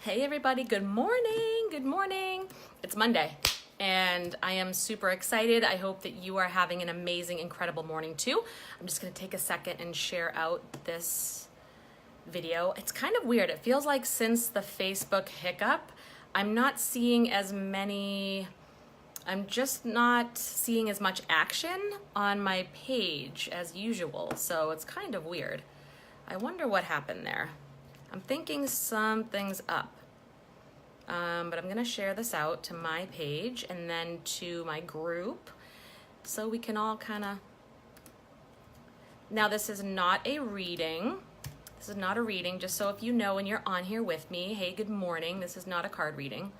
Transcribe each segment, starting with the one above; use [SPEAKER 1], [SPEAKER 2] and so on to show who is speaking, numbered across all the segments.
[SPEAKER 1] Hey everybody, good morning. Good morning. It's Monday and I am super excited. I hope that you are having an amazing, incredible morning too. I'm just going to take a second and share out this video. It's kind of weird. It feels like since the Facebook hiccup, I'm just not seeing as much action on my page as usual. So it's kind of weird. I wonder what happened there. I'm thinking something's up. But I'm going to share this out to my page and then to my group so we can all kind of... Now, this is not a reading. This is not a reading, just so if you know and you're on here with me, hey, good morning. This is not a card reading.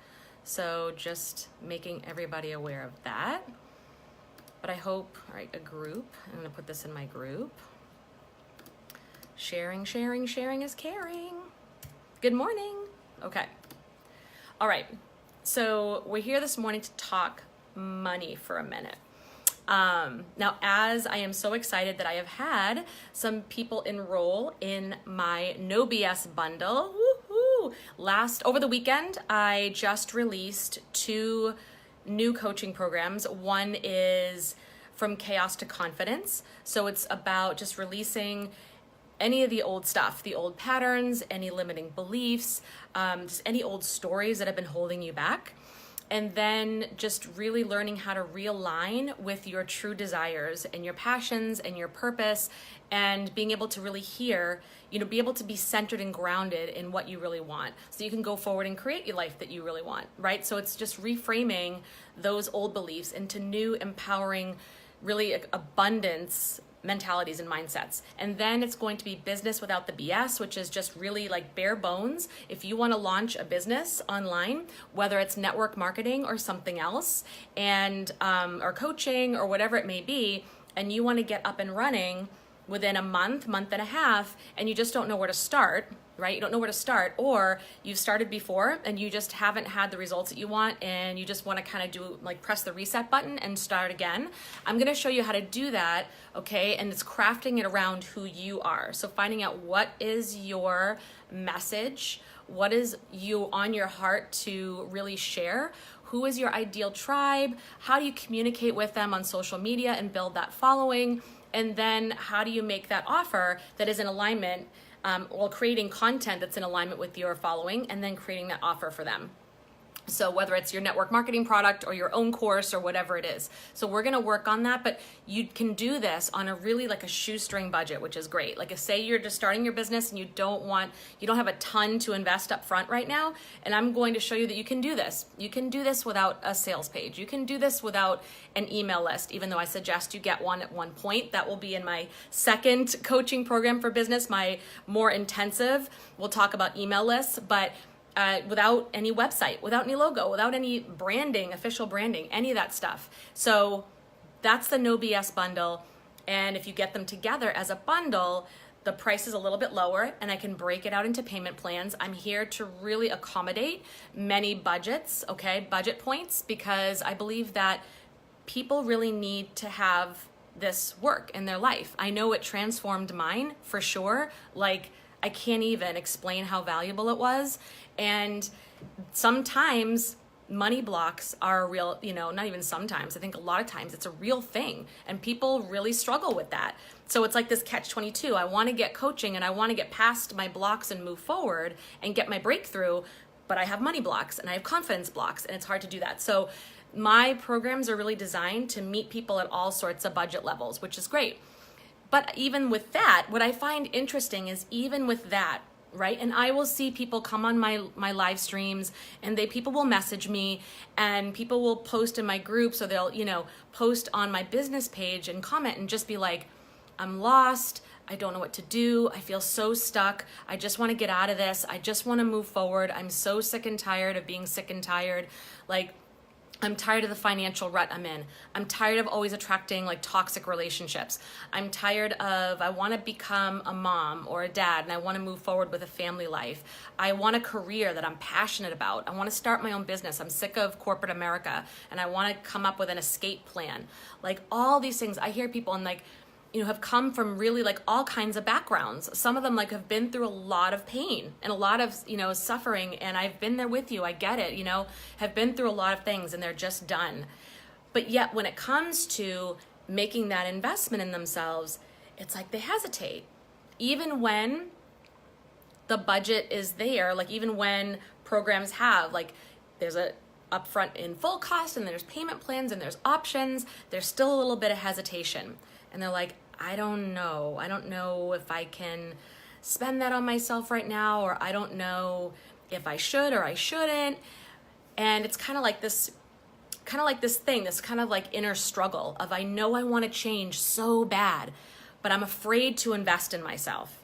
[SPEAKER 1] So just making everybody aware of that. But I hope, all right, a group. I'm going to put this in my group. Sharing, sharing, sharing is caring. Good morning. Okay. All right. So we're here this morning to talk money for a minute. Now, as I am so excited that I have had some people enroll in my No BS bundle. Woohoo! Over the weekend, I just released 2 new coaching programs. One is From Chaos to Confidence. So it's about just releasing any of the old stuff, the old patterns, any limiting beliefs, just any old stories that have been holding you back. And then just really learning how to realign with your true desires and your passions and your purpose, and being able to really hear, be able to be centered and grounded in what you really want so you can go forward and create your life that you really want, right? So it's just reframing those old beliefs into new, empowering, really abundance mentalities and mindsets. And then it's going to be business without the BS, which is just really like bare bones. If you want to launch a business online, whether it's network marketing or something else, and or coaching or whatever it may be, and you want to get up and running within a month and a half, and you just don't know where to start, right? You don't know where to start, or you've started before and you just haven't had the results that you want, and you just want to kind of do like press the reset button and start again. I'm going to show you how to do that, okay? And it's crafting it around who you are. So finding out what is your message, what is you on your heart to really share, who is your ideal tribe, how do you communicate with them on social media and build that following, and then how do you make that offer that is in alignment, while creating content that's in alignment with your following, and then creating that offer for them. So whether it's your network marketing product or your own course or whatever it is. So we're going to work on that, but you can do this on a really like a shoestring budget, which is great. Like say you're just starting your business and you don't have a ton to invest up front right now. And I'm going to show you that you can do this. You can do this without a sales page. You can do this without an email list, even though I suggest you get one at one point. That will be in my second coaching program for business, my more intensive. We'll talk about email lists, but without any website, without any logo, without any branding, official branding, any of that stuff. So that's the No BS bundle. And if you get them together as a bundle, the price is a little bit lower and I can break it out into payment plans. I'm here to really accommodate many budgets, okay, budget points, because I believe that people really need to have this work in their life. I know it transformed mine for sure. Like, I can't even explain how valuable it was. And sometimes money blocks are a real, not even sometimes, I think a lot of times it's a real thing, and people really struggle with that. So it's like this catch-22. I want to get coaching and I want to get past my blocks and move forward and get my breakthrough, but I have money blocks and I have confidence blocks, and it's hard to do that. So my programs are really designed to meet people at all sorts of budget levels, which is great. But even with that, what I find interesting is even with that, right? And I will see people come on my live streams, and people will message me, and people will post in my groups, or they'll, post on my business page and comment and just be like, I'm lost. I don't know what to do. I feel so stuck. I just want to get out of this. I just want to move forward. I'm so sick and tired of being sick and tired. Like, I'm tired of the financial rut I'm in. I'm tired of always attracting like toxic relationships. I'm tired of, I want to become a mom or a dad, and I want to move forward with a family life. I want a career that I'm passionate about. I want to start my own business. I'm sick of corporate America, and I want to come up with an escape plan. Like all these things, I hear people and like, have come from really like all kinds of backgrounds. Some of them like have been through a lot of pain and a lot of, suffering, and I've been there with you. I get it, have been through a lot of things and they're just done. But yet when it comes to making that investment in themselves, it's like they hesitate. Even when the budget is there, like even when programs have, like there's a upfront in full cost and there's payment plans and there's options, there's still a little bit of hesitation. And they're like, I don't know if I can spend that on myself right now, or I don't know if I should or I shouldn't. And it's kind of like this thing, this kind of like inner struggle of, I know I want to change so bad, but I'm afraid to invest in myself.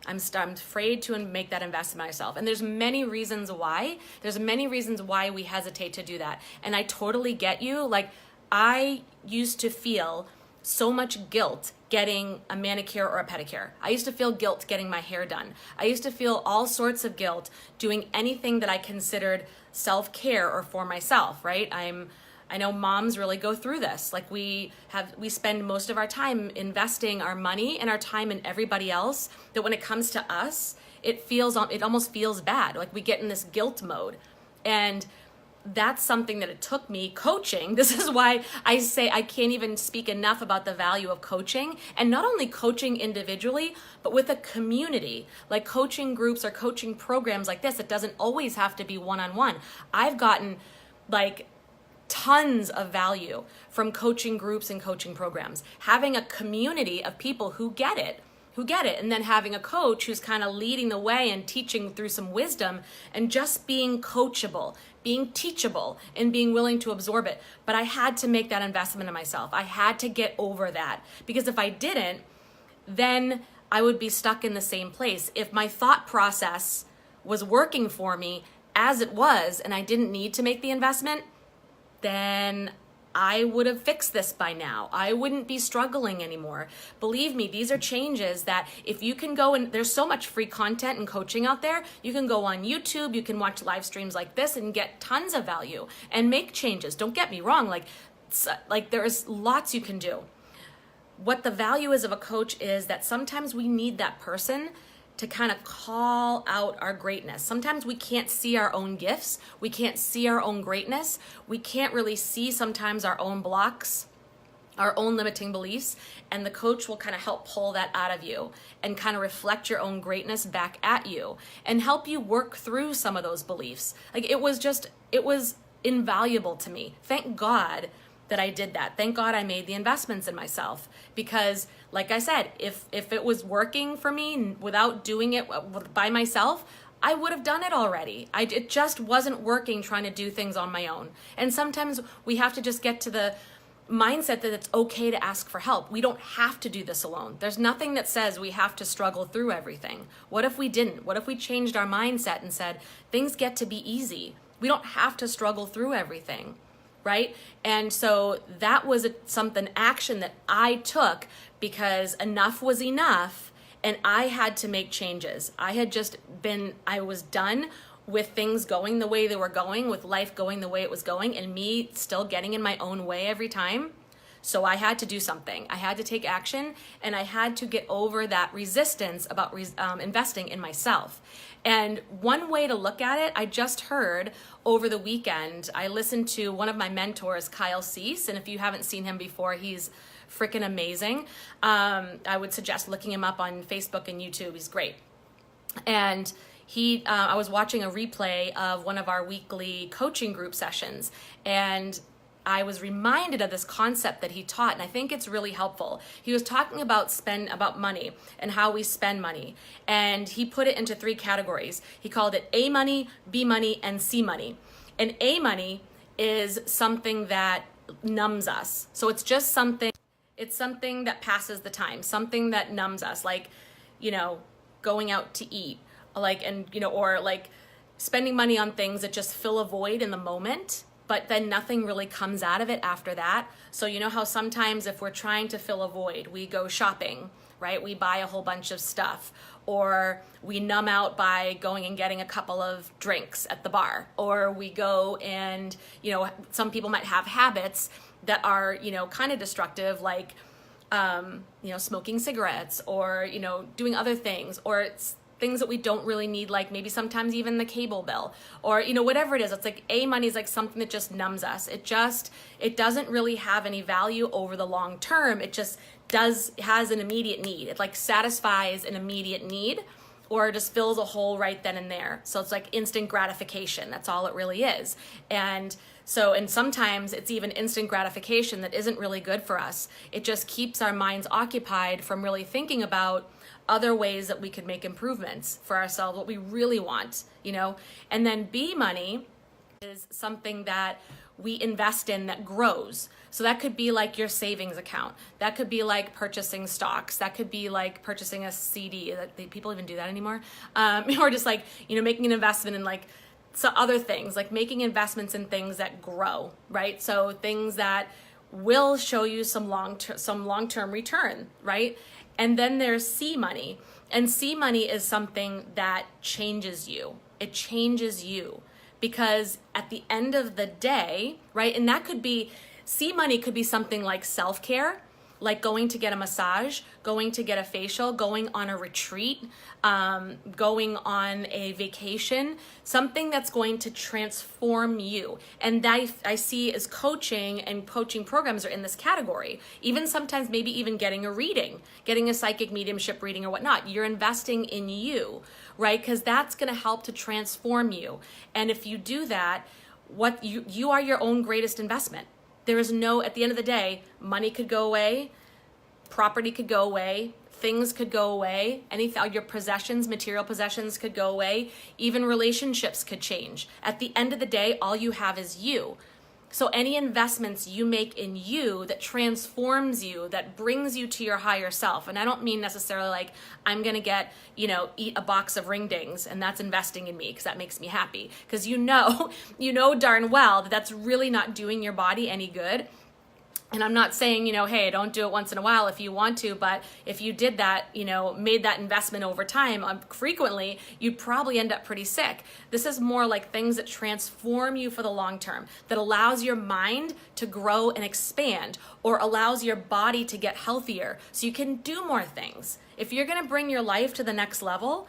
[SPEAKER 1] I'm afraid to make that investment in myself. And there's many reasons why. There's many reasons why we hesitate to do that. And I totally get you. Like, I used to feel so much guilt getting a manicure or a pedicure. I used to feel guilt getting my hair done. I used to feel all sorts of guilt doing anything that I considered self-care or for myself, right? I know moms really go through this. Like we spend most of our time investing our money and our time in everybody else, that when it comes to us, it almost feels bad. Like we get in this guilt mode. And that's something that it took me coaching. This is why I say I can't even speak enough about the value of coaching, and not only coaching individually, but with a community, like coaching groups or coaching programs like this. It doesn't always have to be one-on-one. I've gotten like tons of value from coaching groups and coaching programs, having a community of people who get it, and then having a coach who's kind of leading the way and teaching through some wisdom, and just being coachable, being teachable, and being willing to absorb it. But I had to make that investment in myself. I had to get over that, because if I didn't, then I would be stuck in the same place. If my thought process was working for me as it was, and I didn't need to make the investment, then I would have fixed this by now. I wouldn't be struggling anymore. Believe me, these are changes that if you can go, and there's so much free content and coaching out there, you can go on YouTube, you can watch live streams like this and get tons of value and make changes. Don't get me wrong, like there's lots you can do. What the value is of a coach is that sometimes we need that person to kind of call out our greatness. Sometimes we can't see our own gifts. We can't see our own greatness. We can't really see sometimes our own blocks, our own limiting beliefs, and the coach will kind of help pull that out of you and kind of reflect your own greatness back at you and help you work through some of those beliefs. Like it was invaluable to me. Thank God that I did that. Thank God I made the investments in myself, because like I said, if it was working for me without doing it by myself, I would have done it already. It just wasn't working trying to do things on my own. And sometimes we have to just get to the mindset that it's okay to ask for help. We don't have to do this alone. There's nothing that says we have to struggle through everything. What if we didn't? What if we changed our mindset and said, things get to be easy. We don't have to struggle through everything. Right? And so that was something action that I took, because enough was enough and I had to make changes. I was done with things going the way they were going, with life going the way it was going, and me still getting in my own way every time. So I had to do something. I had to take action, and I had to get over that resistance about investing in myself. And one way to look at it, I just heard over the weekend, I listened to one of my mentors, Kyle Cease, and if you haven't seen him before, he's freaking amazing. I would suggest looking him up on Facebook and YouTube. He's great. And I was watching a replay of one of our weekly coaching group sessions, and I was reminded of this concept that he taught, and I think it's really helpful. He was talking about money and how we spend money, and he put it into 3 categories. He called it A money, B money, and C money. And A money is something that numbs us. So it's something that passes the time, something that numbs us, like, going out to eat, or spending money on things that just fill a void in the moment, but then nothing really comes out of it after that. So you know how sometimes if we're trying to fill a void, we go shopping, right? We buy a whole bunch of stuff, or we numb out by going and getting a couple of drinks at the bar, or we go and, some people might have habits that are, kind of destructive, like smoking cigarettes, or, doing other things, or it's things that we don't really need, like maybe sometimes even the cable bill, or, whatever it is. It's like money is like something that just numbs us. It doesn't really have any value over the long term. It just has an immediate need. It like satisfies an immediate need, or just fills a hole right then and there. So it's like instant gratification. That's all it really is. And sometimes it's even instant gratification that isn't really good for us. It just keeps our minds occupied from really thinking about other ways that we could make improvements for ourselves, what we really want, And then B money is something that we invest in that grows. So that could be like your savings account. That could be like purchasing stocks. That could be like purchasing a CD. People even do that anymore. Or just like, making an investment in like so other things, like making investments in things that grow, right? So things that will show you some long-term return, right? And then there's C money. And C money is something that changes you. It changes you. Because at the end of the day, right, and that could be, C money could be something like self-care, like going to get a massage, going to get a facial, going on a retreat, going on a vacation, something that's going to transform you. And that I see as coaching, and coaching programs are in this category. Even sometimes maybe even getting a reading, getting a psychic mediumship reading or whatnot. You're investing in you, right? Because that's going to help to transform you. And if you do that, what you are your own greatest investment. There is at the end of the day, money could go away, property could go away, things could go away, your possessions, material possessions could go away, even relationships could change. At the end of the day, all you have is you. So any investments you make in you that transforms you, that brings you to your higher self, and I don't mean necessarily like I'm going to eat a box of ring dings and that's investing in me because that makes me happy. Because you know darn well that that's really not doing your body any good. And I'm not saying, hey, don't do it once in a while if you want to, but if you did that, made that investment over time frequently, you'd probably end up pretty sick. This is more like things that transform you for the long term, that allows your mind to grow and expand, or allows your body to get healthier so you can do more things. If you're going to bring your life to the next level,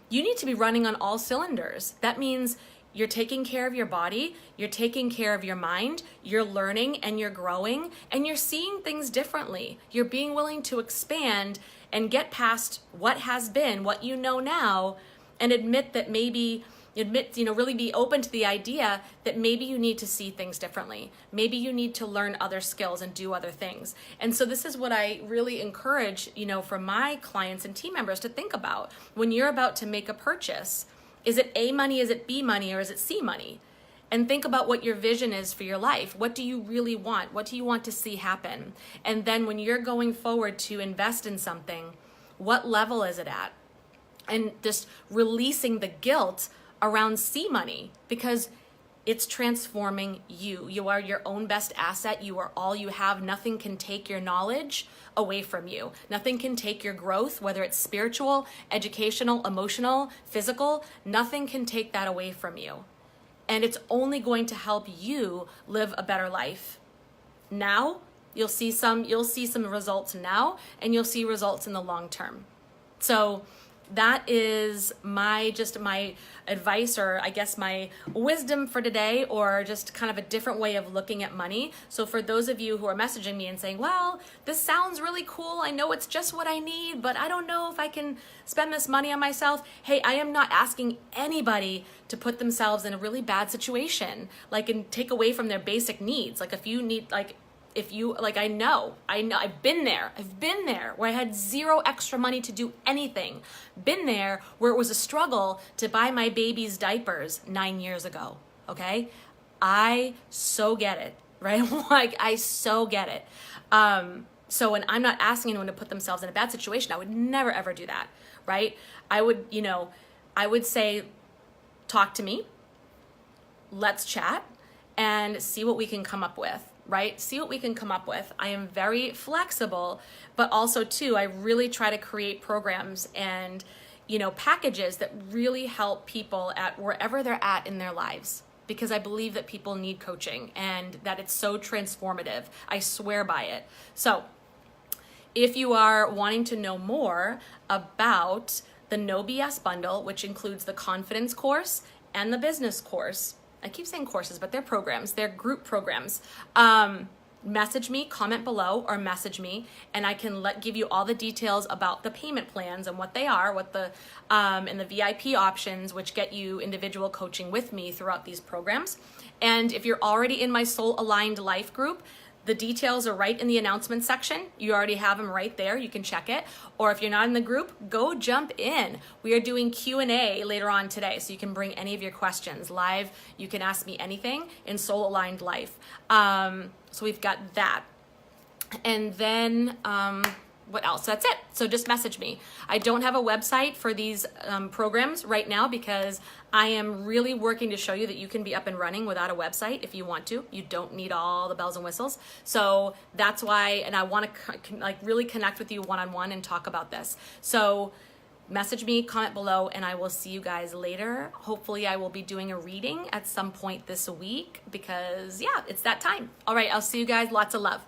[SPEAKER 1] you need to be running on all cylinders. That means you're taking care of your body, you're taking care of your mind, you're learning and you're growing, and you're seeing things differently. You're being willing to expand and get past what has been, what you know now, and really be open to the idea that maybe you need to see things differently. Maybe you need to learn other skills and do other things. And so this is what I really encourage, for my clients and team members to think about when you're about to make a purchase. Is it A money, is it B money, or is it C money? And think about what your vision is for your life. What do you really want? What do you want to see happen? And then when you're going forward to invest in something, what level is it at? And just releasing the guilt around C money, because it's transforming you. You are your own best asset. You are all you have. Nothing can take your knowledge away from you. Nothing can take your growth, whether it's spiritual, educational, emotional, physical. Nothing can take that away from you. And it's only going to help you live a better life. Now, you'll see some results now, and you'll see results in the long term. So that is my advice, or I guess my wisdom for today, or just kind of a different way of looking at money. So for those of you who are messaging me and saying, well, this sounds really cool, I know it's just what I need, but I don't know if I can spend this money on myself. Hey, I am not asking anybody to put themselves in a really bad situation, and take away from their basic needs. I know, I've been there where I had zero extra money to do anything. Been there where it was a struggle to buy my baby's diapers 9 years ago, okay? I so get it, right? I so get it. So when I'm not asking anyone to put themselves in a bad situation, I would never ever do that, right? I would say, talk to me, let's chat, and see what we can come up with. Right? See what we can come up with. I am very flexible, but also too, I really try to create programs and, packages that really help people at wherever they're at in their lives, because I believe that people need coaching and that it's so transformative. I swear by it. So if you are wanting to know more about the No BS bundle, which includes the confidence course and the business course, I keep saying courses, but they're programs, they're group programs. Message me, comment below, or message me, and I can give you all the details about the payment plans and what they are, what the and the VIP options, which get you individual coaching with me throughout these programs. And if you're already in my Soul Aligned Life group, the details are right in the announcement section. You already have them right there. You can check it. Or if you're not in the group, go jump in. We are doing Q&A later on today, so you can bring any of your questions live. You can ask me anything in Soul Aligned Life. So we've got that. And then what else? That's it. So just message me. I don't have a website for these programs right now because I am really working to show you that you can be up and running without a website if you want to. You don't need all the bells and whistles. So that's why, and I want to like really connect with you one-on-one and talk about this. So message me, comment below, and I will see you guys later. Hopefully I will be doing a reading at some point this week because yeah, it's that time. All right, I'll see you guys. Lots of love.